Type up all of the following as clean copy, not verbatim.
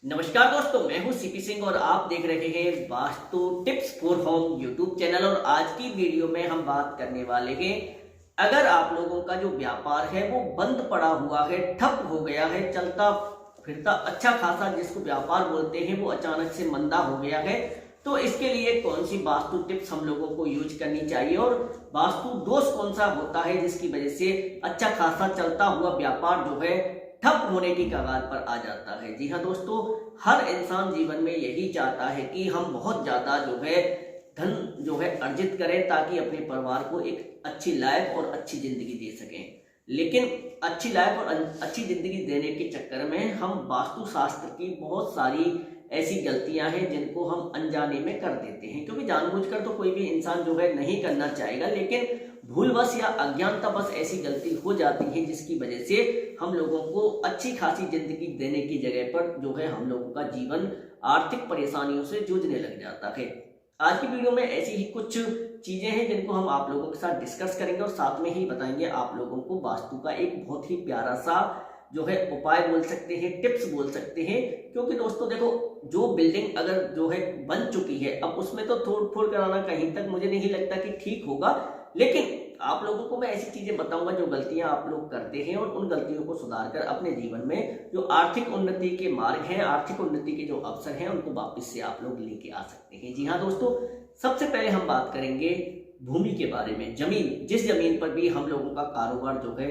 नमस्कार दोस्तों, मैं हूं सीपी सिंह और आप देख रहे हैं vastu tips for home YouTube channel. और आज की वीडियो में हम बात करने वाले हैं, अगर आप लोगों का जो व्यापार है वो बंद पड़ा हुआ है, ठप हो गया है, चलता फिरता अच्छा खासा जिसको व्यापार बोलते हैं वो अचानक से मंदा हो गया है, तो इसके लिए कौन सी वास्तु टिप्स हम लोगों को यूज करनी चाहिए और वास्तु दोष कौन सा होता है जिसकी वजह से अच्छा खासा चलता हुआ व्यापार जो है ठप होने की कगार पर आ जाता है। जी हाँ दोस्तों, हर इंसान जीवन में यही चाहता है कि हम बहुत ज्यादा जो है धन जो है अर्जित करें ताकि अपने परिवार को एक अच्छी लाइफ और अच्छी जिंदगी दे सकें। लेकिन अच्छी लाइफ और अच्छी जिंदगी देने के चक्कर में हम वास्तु शास्त्र की बहुत सारी ऐसी गलतियां हैं जिनको हम अनजाने में कर देते हैं, क्योंकि जानबूझकर तो कोई भी इंसान जो है नहीं करना चाहेगा, लेकिन भूलवश या अज्ञानतावश ऐसी गलती हो जाती है जिसकी वजह से हम लोगों को अच्छी खासी जिंदगी देने की जगह पर जो है हम लोगों का जीवन आर्थिक परेशानियों से जूझने लग जाता है। आज की वीडियो में ऐसी ही कुछ चीजें हैं जिनको हम आप लोगों के साथ डिस्कस करेंगे और साथ में ही बताएंगे आप लोगों को वास्तु का एक बहुत ही प्यारा सा जो है उपाय बोल सकते हैं, टिप्स बोल सकते हैं। क्योंकि दोस्तों देखो, जो बिल्डिंग अगर जो है बन चुकी है, अब उसमें तो तोड़ फोड़ कराना कहीं तक मुझे नहीं लगता कि ठीक होगा, लेकिन आप लोगों को मैं ऐसी चीजें बताऊंगा जो गलतियां आप लोग करते हैं और उन गलतियों को सुधार कर अपने जीवन में जो आर्थिक उन्नति के मार्ग हैं, आर्थिक उन्नति के जो अवसर हैं, उनको वापस से आप लोग लेके आ सकते हैं। जी हाँ दोस्तों, सबसे पहले हम बात करेंगे भूमि के बारे में। जमीन, जिस जमीन पर भी हम लोगों का कारोबार जो है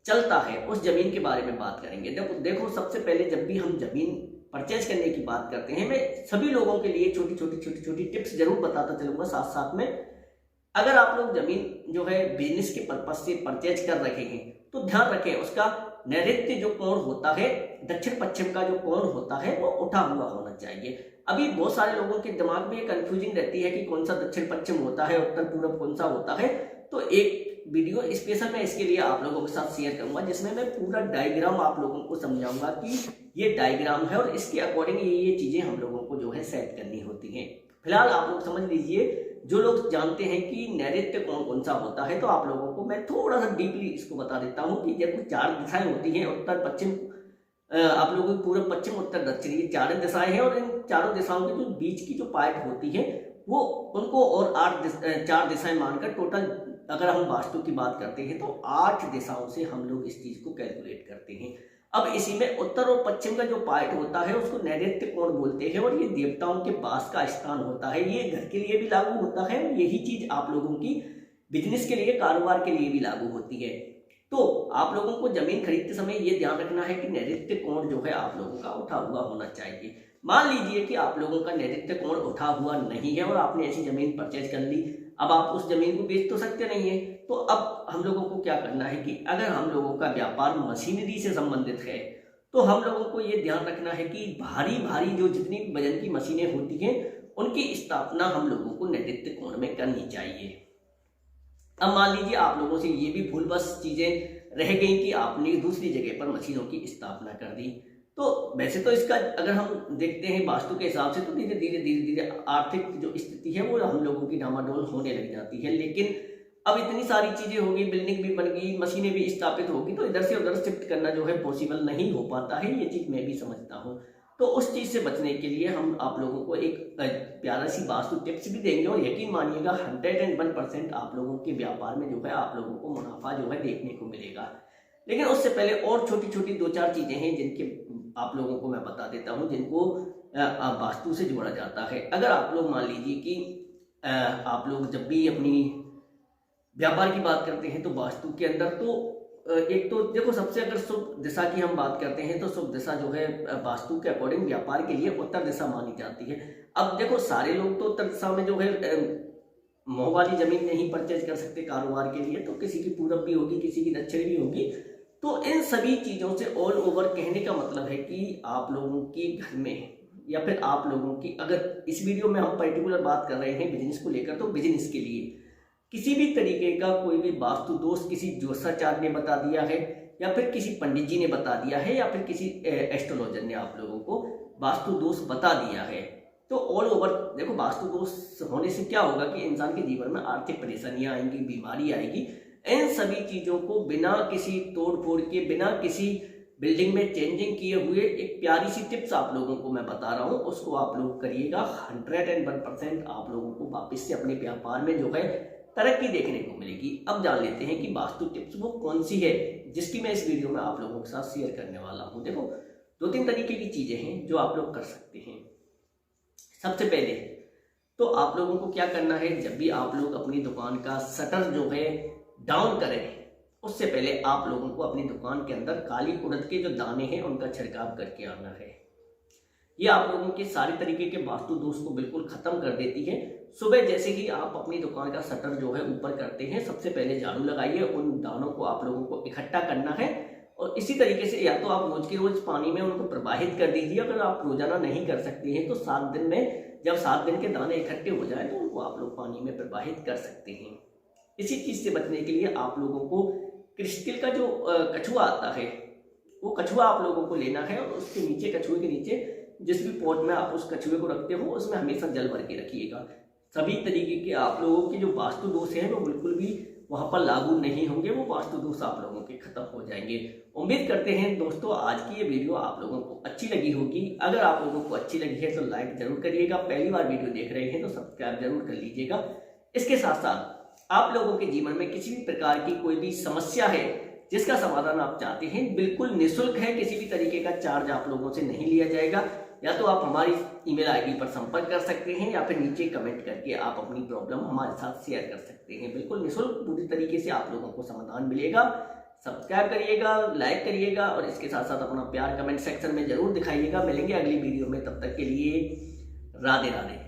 चलता है, उस जमीन के बारे में बात करेंगे। देखो सबसे पहले जब भी हम जमीन परचेज करने की बात करते हैं, मैं सभी लोगों के लिए छोटी छोटी टिप्स जरूर बताता चलूंगा साथ साथ में। अगर आप लोग जमीन जो है बिजनेस के पर्पज से परचेज कर रहे हैं तो ध्यान रखें उसका नैऋत्य जो कोण होता है, दक्षिण पश्चिम का जो कोण होता है वो उठा हुआ होना चाहिए। अभी बहुत सारे लोगों के दिमाग में कंफ्यूजिंग रहती है कि कौन सा दक्षिण पश्चिम होता है, उत्तर पूर्व कौन सा होता है। तो एक वीडियो स्पेशल मैं इसके लिए आप लोगों के साथ शेयर करूंगा जिसमें मैं पूरा डायग्राम आप लोगों को समझाऊंगा कि ये डायग्राम है और इसके अकॉर्डिंग ये चीजें हम लोगों को जो है सेट करनी होती हैं। फिलहाल आप लोग समझ लीजिए, जो लोग जानते हैं कि नैऋत्य कोण कौन सा होता है, तो आप लोगों को मैं थोड़ा सा डीपली इसको बता देता हूँ कि देखो 4 दिशाएं होती हैं, उत्तर पश्चिम, आप लोगों की पूर्व पश्चिम उत्तर दक्षिण, ये 4 दिशाएं हैं। और इन चारों दिशाओं के जो बीच की जो पार्ट होती है वो उनको और 4 दिशाएं मानकर टोटल अगर हम वास्तु की बात करते हैं तो 8 दिशाओं से हम लोग इस चीज को कैलकुलेट करते हैं। अब इसी में उत्तर और पश्चिम का जो पार्ट होता है उसको नैऋत्य कोण बोलते हैं और ये देवताओं के वास का स्थान होता है। ये घर के लिए भी लागू होता है, यही चीज आप लोगों की बिजनेस के लिए, कारोबार के लिए भी लागू होती है। तो आप लोगों को जमीन खरीदते समय ये ध्यान रखना है कि नैऋत्य कोण जो है आप लोगों का उठा हुआ होना चाहिए। मान लीजिए कि आप लोगों का नैऋत्य कोण उठा हुआ नहीं है और आपने ऐसी जमीन परचेज कर ली, अब आप उस जमीन को बेच तो सकते नहीं है। तो अब हम लोगों को क्या करना है कि अगर हम लोगों का व्यापार मशीनरी से संबंधित है तो हम लोगों को ये ध्यान रखना है कि भारी भारी जो जितनी वजन की मशीनें होती हैं उनकी स्थापना हम लोगों को नैऋत्य कोण में करनी चाहिए। अब मान लीजिए आप लोगों से ये भी भूलवश चीजें रह गई कि आपने दूसरी जगह पर मशीनों की स्थापना कर दी, तो वैसे तो इसका अगर हम देखते हैं वास्तु के हिसाब से तो धीरे धीरे आर्थिक जो स्थिति है वो हम लोगों की डामाडोल होने लग जाती है। लेकिन अब इतनी सारी चीजें होगी, बिल्डिंग भी बन गई, मशीनें भी स्थापित होगी, तो इधर से उधर शिफ्ट करना जो है पॉसिबल नहीं हो पाता है। ये चीज मैं भी समझता हूँ। तो उस चीज से बचने के लिए हम आप लोगों को एक प्यारा सी वास्तु टिप्स भी देंगे और यकीन मानिएगा 101% आप लोगों के व्यापार में जो है आप लोगों को मुनाफा जो है देखने को मिलेगा। लेकिन उससे पहले और छोटी छोटी 2-4 चीजें हैं जिनके आप लोगों को मैं बता देता हूं जिनको वास्तु से जोड़ा जाता है। अगर आप लोग मान लीजिए कि आप लोग जब भी अपनी व्यापार की बात करते हैं तो वास्तु के अंदर तो एक तो देखो, सबसे अगर शुभ दिशा की हम बात करते हैं तो शुभ दिशा जो है वास्तु के अकॉर्डिंग व्यापार के लिए उत्तर दिशा मानी जाती है। अब देखो सारे लोग तो उत्तर दिशा में जो है मोह वाली जमीन नहीं परचेज कर सकते कारोबार के लिए, तो किसी की पूरब भी होगी, किसी की दक्षिण भी होगी। तो इन सभी चीजों से ऑल ओवर कहने का मतलब है कि आप लोगों की घर में या फिर आप लोगों की, अगर इस वीडियो में हम पर्टिकुलर बात कर रहे हैं बिजनेस को लेकर, तो बिजनेस के लिए किसी भी तरीके का कोई भी वास्तु दोष किसी ज्योतिषाचार्य ने बता दिया है या फिर किसी पंडित जी ने बता दिया है या फिर किसी एस्ट्रोलॉजर ने आप लोगों को वास्तु दोष बता दिया है, तो ऑल ओवर देखो वास्तु दोष होने से क्या होगा कि इंसान के जीवन में आर्थिक परेशानियां आएंगी, बीमारी आएगी। इन सभी चीजों को बिना किसी तोड़ फोड़ के, बिना किसी बिल्डिंग में चेंजिंग किए हुए एक प्यारी सी टिप्स आप लोगों को मैं बता रहा हूँ, उसको आप लोग करिएगा। 101% आप लोगों को वापस से अपने व्यापार में जो है तरक्की देखने को मिलेगी। अब जान लेते हैं कि वास्तु टिप्स वो कौन सी है जिसकी मैं इस वीडियो में आप लोगों के साथ शेयर करने वाला हूँ। देखो, 2-3 तरीके की चीजें हैं जो आप लोग कर सकते हैं। सबसे पहले तो आप लोगों को क्या करना है, जब भी आप लोग अपनी दुकान का शटर जो है डाउन करें, उससे पहले आप लोगों को अपनी दुकान के अंदर काली उड़द के जो दाने हैं उनका छिड़काव करके आना है। ये आप लोगों के सारे तरीके के वास्तु दोष को बिल्कुल खत्म कर देती है। सुबह जैसे ही आप अपनी दुकान का शटर जो है ऊपर करते हैं, सबसे पहले झाड़ू लगाइए, उन दानों को आप लोगों को इकट्ठा करना है और इसी तरीके से या तो आप रोज के रोज पानी में उनको प्रवाहित कर दीजिए। अगर आप रोजाना नहीं कर सकते हैं तो 7 दिन में, जब 7 दिन के दाने इकट्ठे हो जाए तो उनको आप लोग पानी में प्रवाहित कर सकते हैं। इसी चीज से बचने के लिए आप लोगों को क्रिस्टल का जो कछुआ आता है, वो कछुआ आप लोगों को लेना है और उसके नीचे, कछुए के नीचे जिस भी पॉट में आप उस कछुए को रखते हो उसमें हमेशा जल भर के रखिएगा। सभी तरीके के आप लोगों के जो वास्तु दोष हैं वो बिल्कुल भी वहां पर लागू नहीं होंगे, वो वास्तु दोष आप लोगों के खत्म हो जाएंगे। उम्मीद करते हैं दोस्तों आज की ये वीडियो आप लोगों को अच्छी लगी होगी। अगर आप लोगों को अच्छी लगी है तो लाइक जरूर करिएगा, पहली बार वीडियो देख रहे हैं तो सब्सक्राइब जरूर कर लीजिएगा। इसके साथ साथ आप लोगों के जीवन में किसी भी प्रकार की कोई भी समस्या है जिसका समाधान आप चाहते हैं, बिल्कुल निःशुल्क है, किसी भी तरीके का चार्ज आप लोगों से नहीं लिया जाएगा। या तो आप हमारी ईमेल आईडी पर संपर्क कर सकते हैं या फिर नीचे कमेंट करके आप अपनी प्रॉब्लम हमारे साथ शेयर कर सकते हैं। बिल्कुल निःशुल्क पूरी तरीके से आप लोगों को समाधान मिलेगा। सब्सक्राइब करिएगा, लाइक करिएगा और इसके साथ साथ अपना प्यार कमेंट सेक्शन में जरूर दिखाइएगा। मिलेंगे अगली वीडियो में, तब तक के लिए राधे राधे।